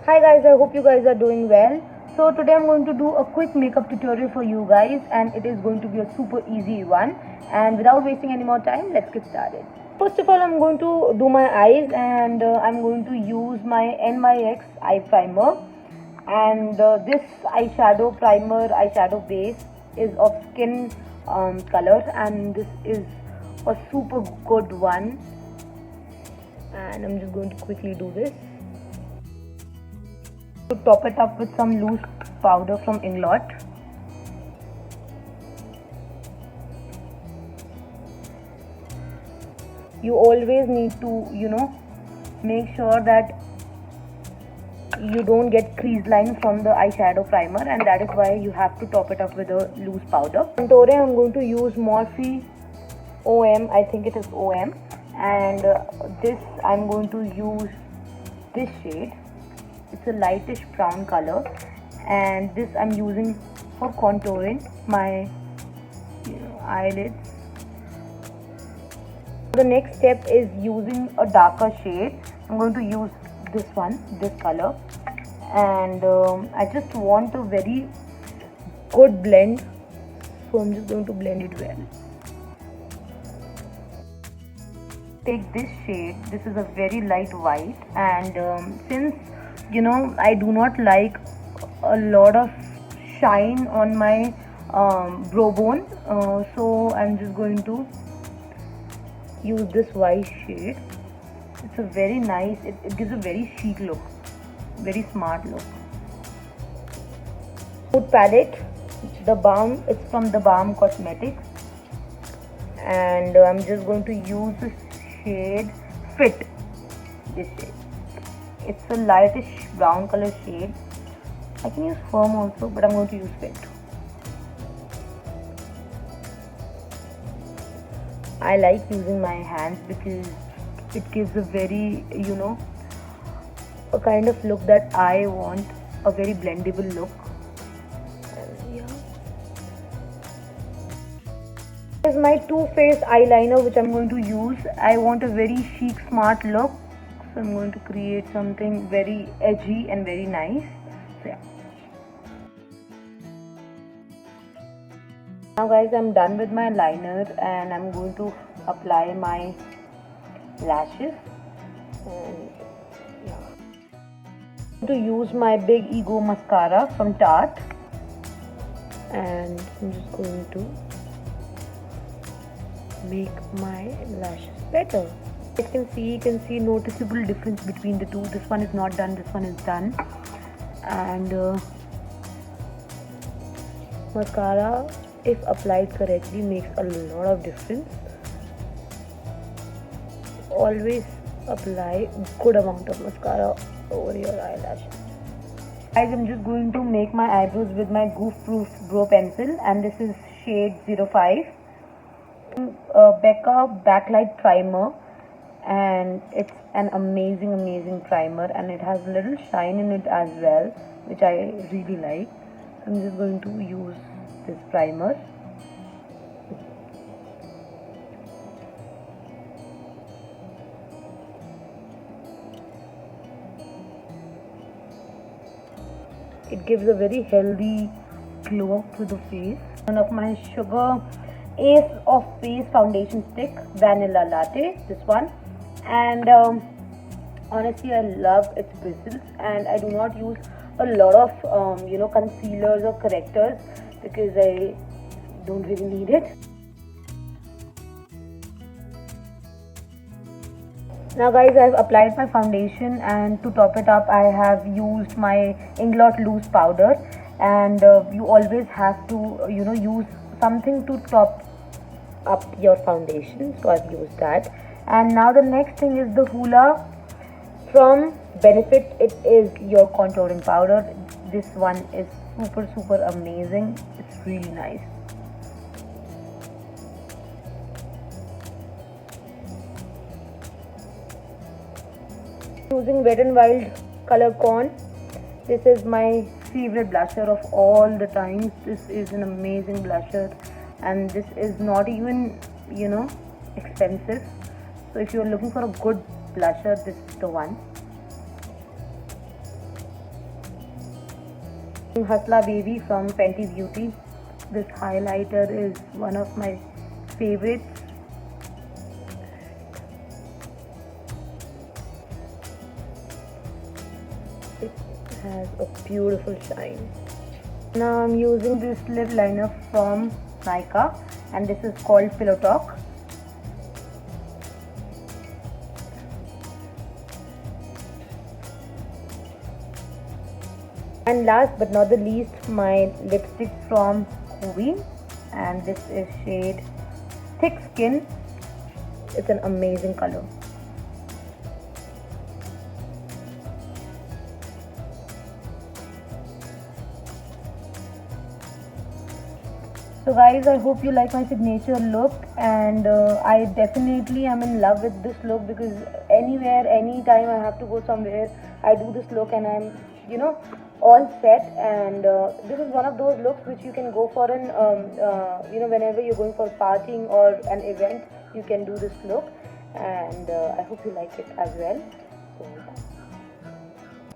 Hi guys, I hope you guys are doing well. So today I'm going to do a quick makeup tutorial for you guys, and it is going to be a super easy one. And without wasting any more time, let's get started. First of all, I'm going to do my eyes, and I'm going to use my NYX eye primer. And this eyeshadow base is of skin color, and this is a super good one. And I'm just going to quickly do this. To top it up with some loose powder from Inglot. You always need to, make sure that you don't get crease lines from the eyeshadow primer, and that is why you have to top it up with a loose powder. Contouring, I'm going to use Morphe OM, I think it is OM, and this I'm going to use this shade. It's a lightish brown color, and this I'm using for contouring my eyelids. The next step is using a darker shade. I'm going to use this color, and I just want a very good blend, so I'm just going to blend it well. Take this shade. This is a very light white, and since I do not like a lot of shine on my brow bone, so I'm just going to use this white shade. It's a very nice, it gives a very chic look, very smart look. Nude palette, it's from the Balm Cosmetics, and I'm just going to use the shade Fit. This shade, it's a lightish brown color shade. I can use Firm also, but I'm going to use Fit. I like using my hands because it gives a very, a kind of look that I want, a very blendable look. Yeah. This is my Too Faced eyeliner which I'm going to use. I want a very chic, smart look, so I'm going to create something very edgy and very nice. So yeah. Now guys, I'm done with my liner, and I'm going to apply my lashes. And yeah, I'm going to use my Big Ego mascara from Tarte, and I'm just going to make my lashes better. As you can see noticeable difference between the two. This one is not done, this one is done, and mascara, if applied correctly, makes a lot of difference. Always apply good amount of mascara over your eyelashes. Guys, I'm just going to make my eyebrows with my Goof Proof Brow Pencil, and this is shade 05. Becca Backlight Primer, and it's an amazing primer, and it has a little shine in it as well, which I really like. So I'm just going to use this primer. It gives a very healthy glow to the face. One of my Sugar Ace of Face foundation stick, Vanilla Latte, this one, and honestly I love its bristles, and I do not use a lot of concealers or correctors because I don't really need it. Now guys, I've applied my foundation, and to top it up I have used my Inglot loose powder, and you always have to use something to top up your foundation, so I've used that. And now the next thing is the Hoola from Benefit. It is your contouring powder. This one is super amazing. It's really nice. Using Wet n Wild Color Con. This is my favorite blusher of all the times. This is an amazing blusher, and this is not even expensive. So if you're looking for a good blusher, this is the one. Hasla Baby from Fenty Beauty. This highlighter is one of my favorites. It has a beautiful shine. Now I'm using this lip liner from Nykaa, and this is called Pillow Talk. And last but not the least, my lipstick from Hubi, and this is shade Thick Skin. It's an amazing color. So guys, I hope you like my signature look, and I definitely am in love with this look because anywhere, anytime I have to go somewhere, I do this look and I'm, all set. And this is one of those looks which you can go for an, whenever you're going for partying or an event, you can do this look, and I hope you like it as well. So